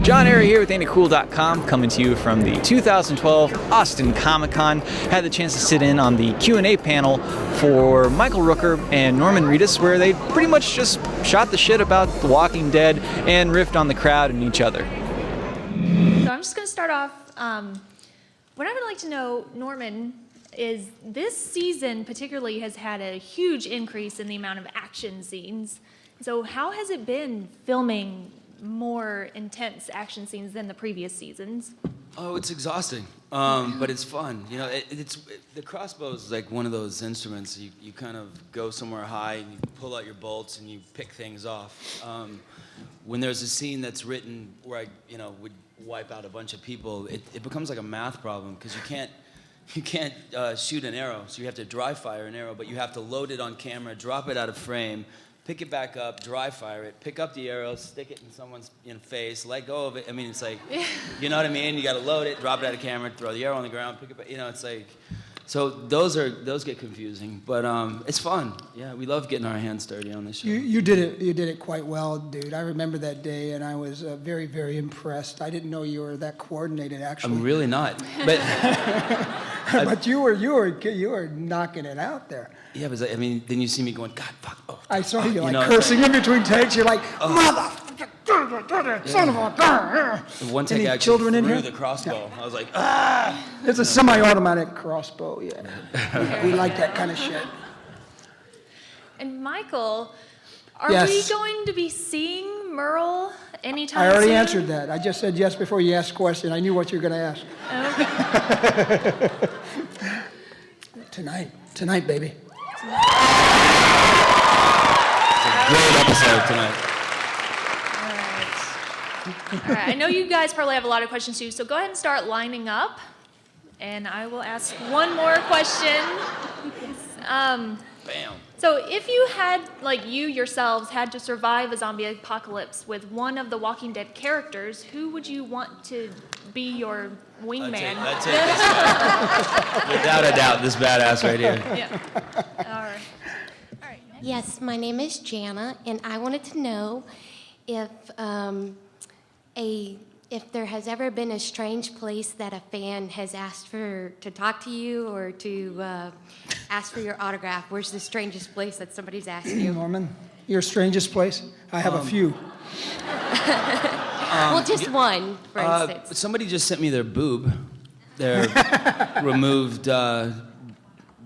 John Arrow here with AinitCool.com, coming to you from the 2012 Austin Comic-Con. Had the chance to sit in on the Q&A panel for Michael Rooker and Norman Reedus, where they pretty much just shot the shit about The Walking Dead and riffed on the crowd and each other. So I'm just going to start off. What I would like to know, Norman, is this season particularly has had a huge increase in the amount of action scenes. So how has it been filming more intense action scenes than the previous seasons? Oh, it's exhausting, but it's fun. You know, the crossbow is like one of those instruments. You kind of go somewhere high and you pull out your bolts and you pick things off. When there's a scene that's written where I, would wipe out a bunch of people, it becomes like a math problem because you can't shoot an arrow, so you have to dry fire an arrow, but you have to load it on camera, drop it out of frame, pick it back up, dry fire it, pick up the arrow, stick it in someone's face, let go of it. I mean, it's like, you know what I mean? You got to load it, drop it out of camera, throw the arrow on the ground, pick it back. It's like, so those get confusing, but it's fun. Yeah, we love getting our hands dirty on this show. You did it quite well, dude. I remember that day, and I was very, very impressed. I didn't know you were that coordinated, actually. I'm really not, but but you were knocking it out there. Yeah, but then you see me going, God, fuck. Oh, I saw you cursing in between takes. You're like, motherfucker, son of a. One take Any I children actually in threw here? the crossbow. Yeah. I was like, ah. It's a semi-automatic crossbow. Yeah, we like that kind of shit. And Michael, are Yes. we going to be seeing Merle anytime I already soon? answered that. I just said yes before you asked the question. I knew what you were going to ask. Okay. Tonight, baby. It's a great episode tonight. All right. I know you guys probably have a lot of questions too, so go ahead and start lining up, and I will ask one more question. Bam. So if you had, you yourselves, had to survive a zombie apocalypse with one of the Walking Dead characters, who would you want to be your wingman? I'd take this guy. Without a doubt, this badass right here. Yeah. All right. Yes, my name is Jana, and I wanted to know if if there has ever been a strange place that a fan has asked to talk to you or to ask for your autograph. Where's the strangest place that somebody's asked you? Norman, your strangest place? I have a few. Well, just one, for instance. Somebody just sent me their boob, their removed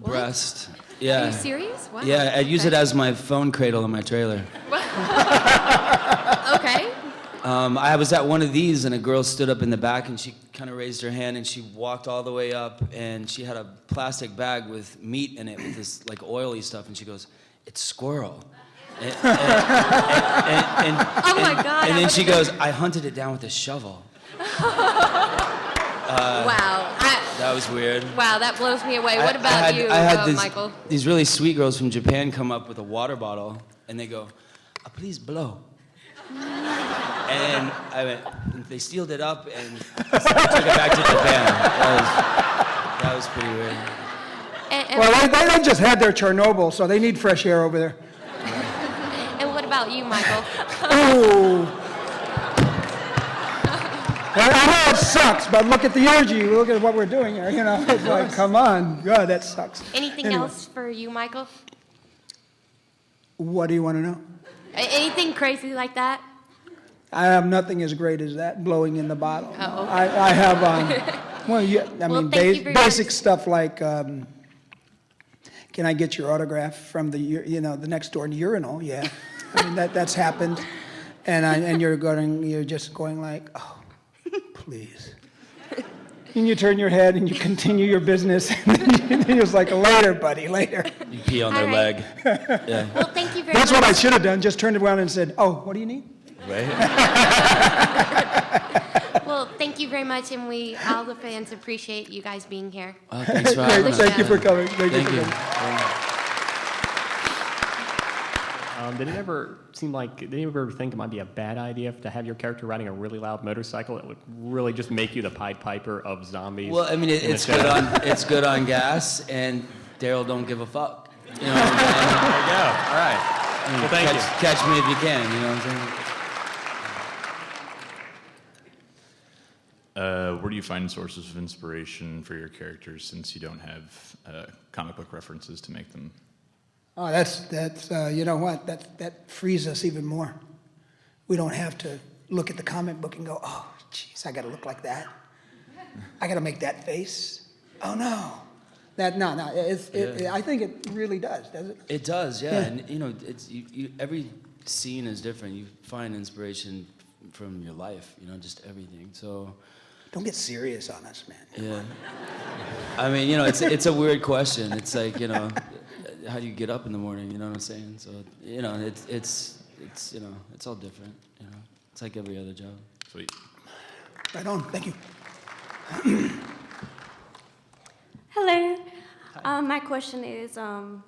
breast. Yeah. Are you serious? Wow. Yeah, I use it as my phone cradle in my trailer. Okay. I was at one of these, and a girl stood up in the back, and she kind of raised her hand, and she walked all the way up, and she had a plastic bag with meat in it, with this oily stuff, and she goes, "It's squirrel." Oh my God. And then she goes, "I hunted it down with a shovel." Wow. That was weird. Wow, that blows me away. What about you, Michael? These really sweet girls from Japan come up with a water bottle, and they go, "Please blow." And I went, they sealed it up and took it back to Japan. That was pretty weird. Well, they just had their Chernobyl, so they need fresh air over there. And what about you, Michael? Oh. I know it sucks, but look at the energy. Look at what we're doing here. It's like, come on. God, that sucks. Anything else for you, Michael? What do you want to know? Anything crazy like that? I have nothing as great as that, blowing in the bottle. Oh, okay. I have, basic stuff like, can I get your autograph from the next door urinal? Yeah. That's happened. And you're just going like, oh, please. And you turn your head and you continue your business. And you're just like, later, buddy, later. You pee on their leg. Yeah. Well, thank you very That's much. what I should have done, just turned around and said, oh, what do you need? Right? Well, thank you very much, and all the fans appreciate you guys being here. Oh, thanks for having us. Thank you for coming. Thank you. Did it ever think it might be a bad idea to have your character riding a really loud motorcycle that would really just make you the Pied Piper of zombies? Well, it's good on gas, and Daryl don't give a fuck. You know what I'm saying? There you go. All right. Well, thank you. Catch me if you can. You know what I'm saying? Where do you find sources of inspiration for your characters since you don't have comic book references to make them? Oh, that's you know what? That frees us even more. We don't have to look at the comic book and go, oh, jeez, I got to look like that. I got to make that face. Oh no, I think it really does it? It does, yeah. And you know, it's every scene is different. You find inspiration from your life. You know, just everything. So. Don't get serious on us, man. Yeah. I mean, you know, it's a weird question. It's like, you know, how do you get up in the morning? You know what I'm saying? So, you know, it's you know, it's all different. You know, it's like every other job. Sweet. Right on. Thank you. Hello. My question is,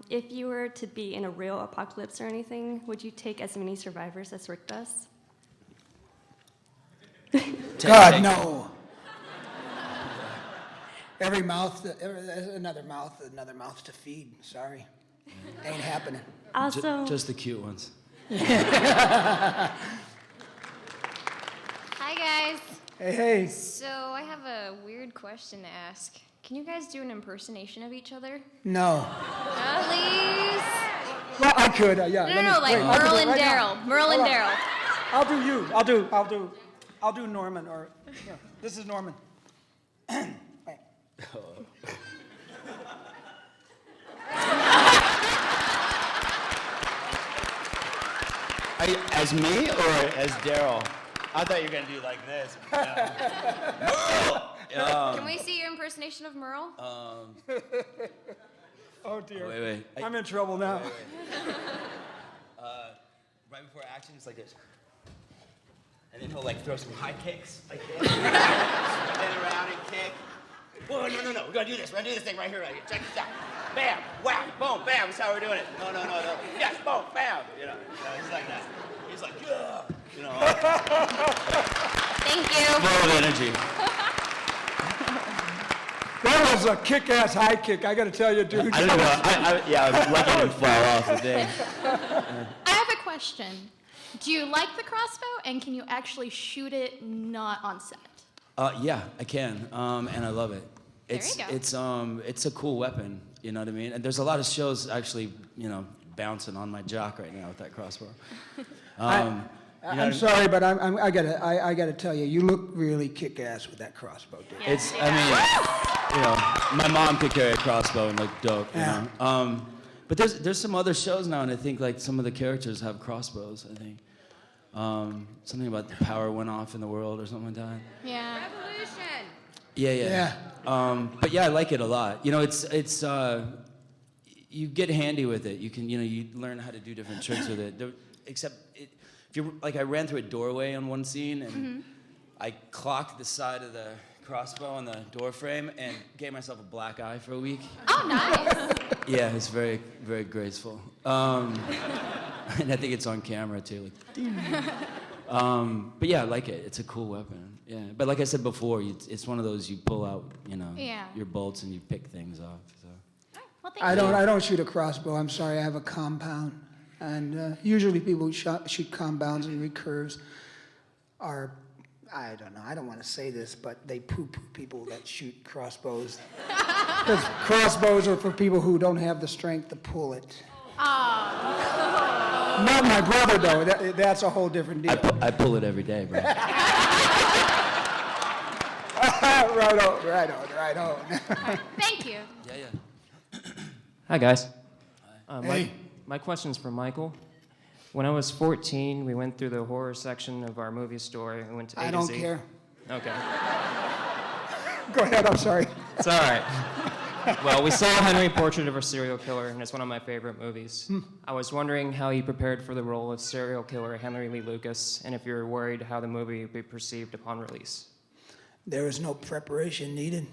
if you were to be in a real apocalypse or anything, would you take as many survivors as Rick does? God, no. Every mouth, another mouth to feed. Sorry, ain't happening. Also, Just the cute ones. Hi, guys. Hey. So I have a weird question to ask. Can you guys do an impersonation of each other? No. Please? Well, I could. Yeah. No, like Merle and Daryl. Merle and Daryl. I'll do you. I'll do Norman. Or yeah, this is Norman. Wait. As me or as Daryl? I thought you were going to do like this. Can we see your impersonation of Merle? Oh dear. Wait. I'm in trouble now. Right before action, it's like this. And then he'll like throw some high kicks like this. Spin around and kick. Whoa, no. We're going to do this. We're going to do this thing right here. Check this out. Bam, whack, boom, bam. That's how we're doing it. No. Yes, boom, bam. You know, he's like that. He's like, ugh. You know. Thank you. Full of energy. That was a kick-ass high kick. I got to tell you, dude. I don't know. I was lucky to fall off the thing. I have a question. Do you like the crossbow, and can you actually shoot it not on set? Yeah, I can, and I love it. There you go. It's a cool weapon. You know what I mean? And there's a lot of shows actually, you know, bouncing on my jock right now with that crossbow. I'm sorry, but I gotta tell you, you look really kick-ass with that crossbow, dude. I mean, you know, my mom could carry a crossbow and look dope. You know? But there's some other shows now, and I think like some of the characters have crossbows. I think something about the power went off in the world or something like that. Yeah. Revolution. Yeah. But yeah, I like it a lot. You know, it's you get handy with it. You can, you know, you learn how to do different tricks with it. If you're like, I ran through a doorway on one scene, and I clocked the side of the crossbow on the door frame and gave myself a black eye for a week. Oh, nice. Yeah, it's very, very graceful. And I think it's on camera too. Like, but yeah, I like it. It's a cool weapon. Yeah, but like I said before, it's one of those you pull out, you know, your bolts and you pick things off. So. Well, thank you. I don't shoot a crossbow. I'm sorry. I have a compound, and usually people who shoot compounds and recurves are, I don't know. I don't want to say this, but they poo-poo people that shoot crossbows. Because crossbows are for people who don't have the strength to pull it. Not my brother, though. That's a whole different deal. I pull it every day, bro. Right on. Thank you. Yeah. Hi, guys. Hey. My question's for Michael. When I was 14, we went through the horror section of our movie store and went to A to I don't Z. care. Okay. Go ahead, I'm sorry. It's all right. Well, we saw Henry, Portrait of a Serial Killer, and it's one of my favorite movies. I was wondering how you prepared for the role of serial killer Henry Lee Lucas, and if you're worried how the movie would be perceived upon release. There is no preparation needed.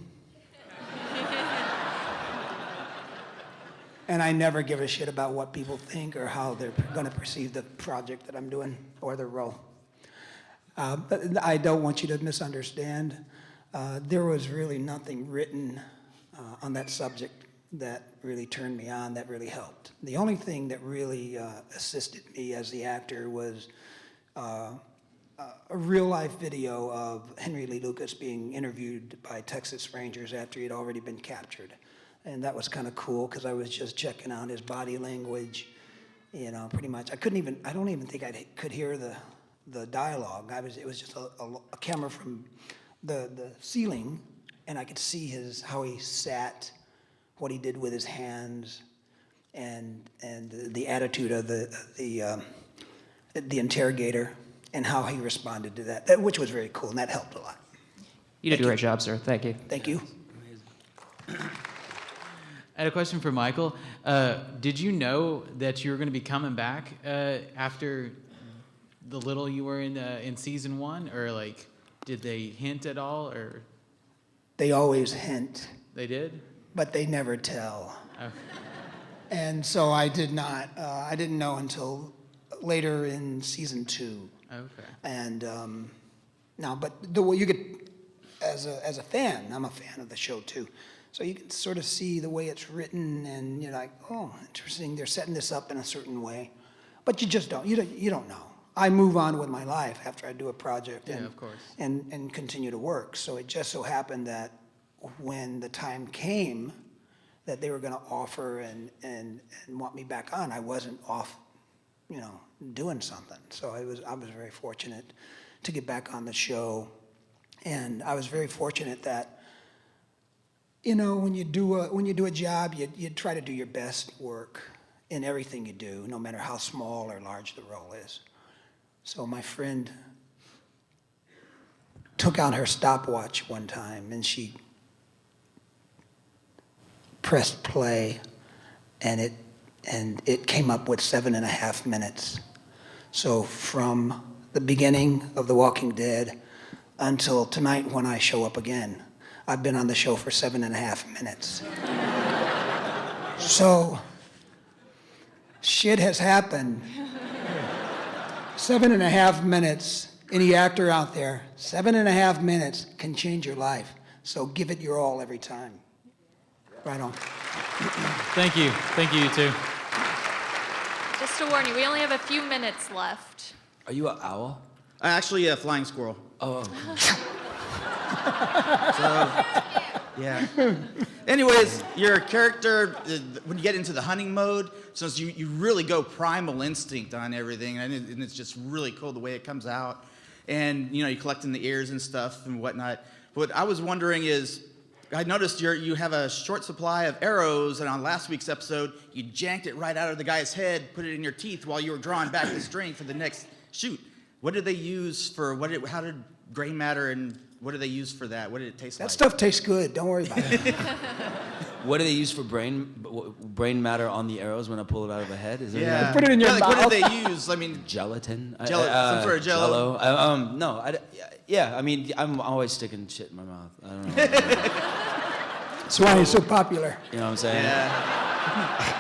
And I never give a shit about what people think or how they're going to perceive the project that I'm doing or the role. But I don't want you to misunderstand. There was really nothing written on that subject that really turned me on, that really helped. The only thing that really assisted me as the actor was a real-life video of Henry Lee Lucas being interviewed by Texas Rangers after he'd already been captured. And that was kind of cool because I was just checking out his body language, pretty much. I don't even think I could hear the dialogue. It was just a camera from the ceiling, and I could see how he sat, what he did with his hands, and the attitude of the interrogator, and how he responded to that, which was very cool, and that helped a lot. You did a great job, sir. Thank you. Thank you. I had a question for Michael. Did you know that you were going to be coming back after the little you were in season 1, or did they hint at all, or? They always hint. They did? But they never tell. Okay. And so I did not. I didn't know until later in season 2. Okay. And now, but the way you get as a fan, I'm a fan of the show too. So you can sort of see the way it's written, and you're like, oh, interesting. They're setting this up in a certain way, but you just don't. You don't know. I move on with my life after I do a project, yeah, of course, and continue to work. So it just so happened that when the time came that they were going to offer and want me back on, I wasn't off, doing something. So I was very fortunate to get back on the show, and I was very fortunate that, when you do a job, you try to do your best work in everything you do, no matter how small or large the role is. So my friend took out her stopwatch one time, and she pressed play, and it came up with 7.5 minutes. So from the beginning of The Walking Dead until tonight when I show up again, I've been on the show for 7.5 minutes. So shit has happened. 7.5 minutes, any actor out there, 7.5 minutes can change your life. So give it your all every time. Right on. Thank you. Thank you, you too. Just to warn you, we only have a few minutes left. Are you an owl? Actually, a flying squirrel. Oh. So, yeah. Anyways, your character, when you get into the hunting mode, so you really go primal instinct on everything, and it's just really cool the way it comes out. And, you're collecting the ears and stuff and whatnot. What I was wondering is, I noticed you have a short supply of arrows, and on last week's episode, you janked it right out of the guy's head, put it in your teeth while you were drawing back the string for the next shoot. What did they use for, how did gray matter, and what do they use for that? What did it taste like? That stuff tastes good. Don't worry about it. What do they use for brain matter on the arrows when I pull it out of the head? Is there Put it in your mouth. What do they use? I mean, gelatin? Some sort of jello. No, I'm always sticking shit in my mouth. I don't know. That's why he's so popular. You know what I'm saying? Yeah.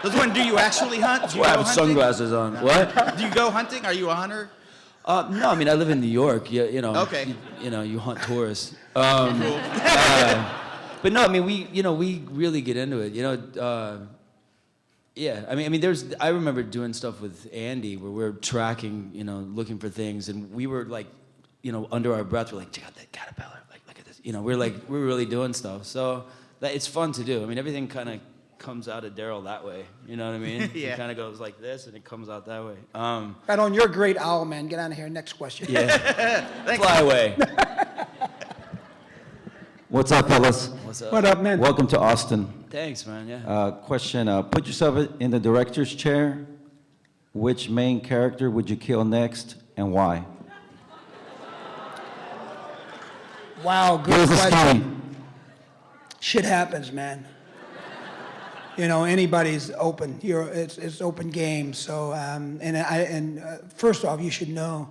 Those one, do you actually hunt? That's why I have sunglasses on. What? Do you go hunting? Are you a hunter? No, I live in New York. Okay. You hunt tourists. Cool. But no, we really get into it. Yeah. I remember doing stuff with Andy where we were tracking, looking for things, and we were like, under our breath, we're like, check out that caterpillar. Like, look at this. We're really doing stuff. So it's fun to do. Everything kind of comes out of Daryl that way. You know what I mean? Yeah. It kind of goes like this, and it comes out that way. Right on. You're a great owl, man. Get out of here. Next question. Yeah. Fly away. What's up, fellas? What's up? What up, man? Welcome to Austin. Thanks, man. Yeah. Question, put yourself in the director's chair. Which main character would you kill next, and why? Wow, good Here's the question. story. Shit happens, man. Anybody's open. It's open game. So, first off, you should know,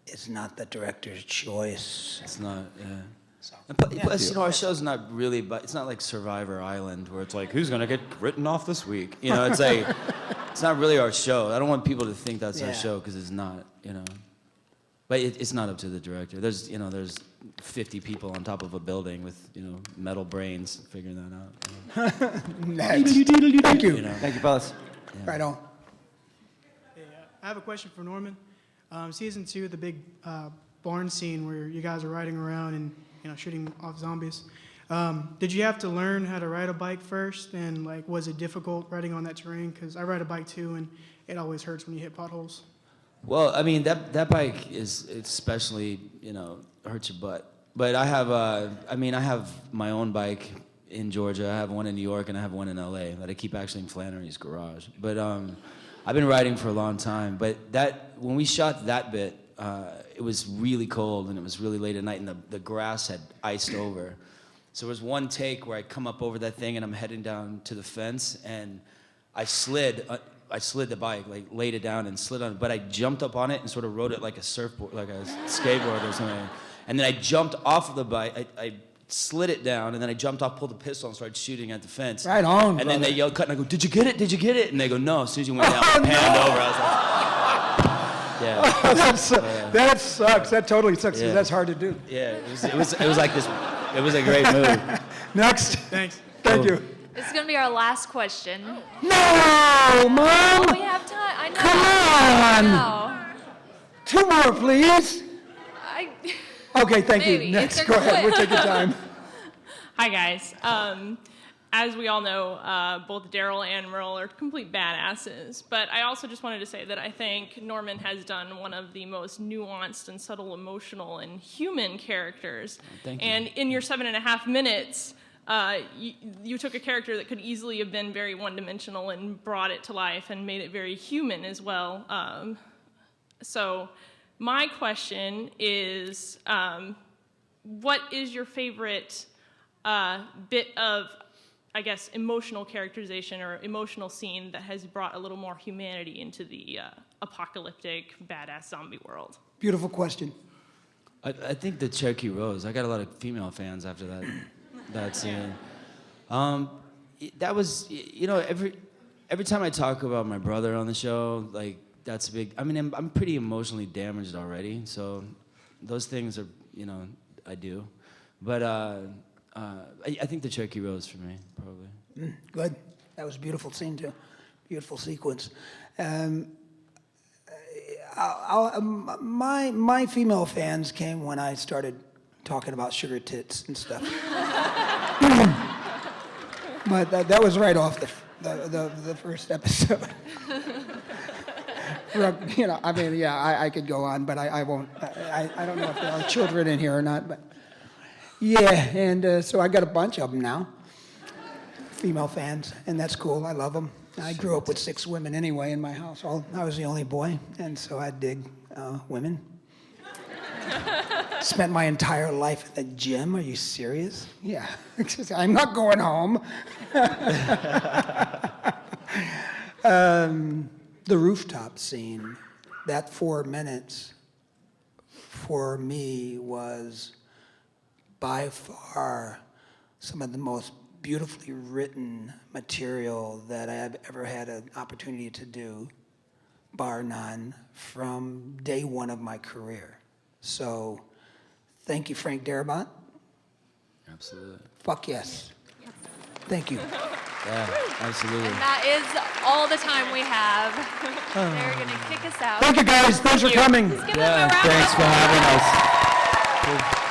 it's not the director's choice. It's not. Yeah. And plus, our show's not really, but it's not like Survivor Island where it's like, who's gonna get written off this week? It's like, it's not really our show. I don't want people to think that's our show because it's not. But it's not up to the director. There's 50 people on top of a building with metal brains figuring that out. Next. Thank you. Thank you, fellas. Yeah. Right on. Hey, I have a question for Norman. Season 2, the big barn scene where you guys are riding around and shooting off zombies. Did you have to learn how to ride a bike first, and was it difficult riding on that terrain? Because I ride a bike too, and it always hurts when you hit potholes. Well, I mean that bike is especially hurts your butt. But I have my own bike in Georgia. I have one in New York, and I have one in LA that I keep actually in Flannery's garage. But I've been riding for a long time. But when we shot that bit, it was really cold and it was really late at night, and the grass had iced over. So there was one take where I come up over that thing and I'm heading down to the fence, and I slid the bike, laid it down and slid on it, but I jumped up on it and sort of rode it like a surfboard, like a skateboard or something. And then I jumped off of the bike, I slid it down, and then I jumped off, pulled the pistol, and started shooting at the fence. Right on, And then brother. they yelled, cut, and I go, "Did you get it? Did you get it?" And they go, "No." As soon as you went down, I panned over, I was like, yeah. That sucks. That totally sucks. 'Cause Yeah. that's hard to do. Yeah, it was like this. It was a great move. Next. Thanks. Thank you. This is going to be our last question. No, Mom. Oh, we have time. I know. Come on. I know. 2 more, please. Okay, thank Maybe. you. Next, They're go ahead. We'll quick. take your time. Hi, guys. As we all know, both Daryl and Merle are complete badasses, but I also just wanted to say that I think Norman has done one of the most nuanced and subtle emotional and human characters. Thank you. And in your 7.5 minutes, you took a character that could easily have been very one-dimensional and brought it to life and made it very human as well. So my question is, what is your favorite bit of, I guess, emotional characterization or emotional scene that has brought a little more humanity into the apocalyptic, badass zombie world? Beautiful question. I think the Cherokee Rose. I got a lot of female fans after that scene. That was, every time I talk about my brother on the show, that's a big. I mean, I'm pretty emotionally damaged already, so those things are, I do. But I think the Cherokee Rose for me, probably. Good. That was a beautiful scene, too. Beautiful sequence. My female fans came when I started talking about sugar tits and stuff. But that was right off the first episode. I could go on, but I won't. I don't know if there are children in here or not, but yeah, and so I got a bunch of them now, female fans, and that's cool. I love them. I grew up with 6 women anyway in my household. I was the only boy, and so I dig women. Spent my entire life at the gym. Are you serious? Yeah. I'm not going home. The rooftop scene, that 4 minutes for me was by far some of the most beautifully written material that I have ever had an opportunity to do, bar none, from day one of my career. So, thank you, Frank Darabont. Absolutely. Fuck yes. Thank you. Yeah, absolutely. And that is all the time we have. They're going to kick us out. Thank you, guys. Thanks for coming. Let's give them a round of Thanks for applause. having us.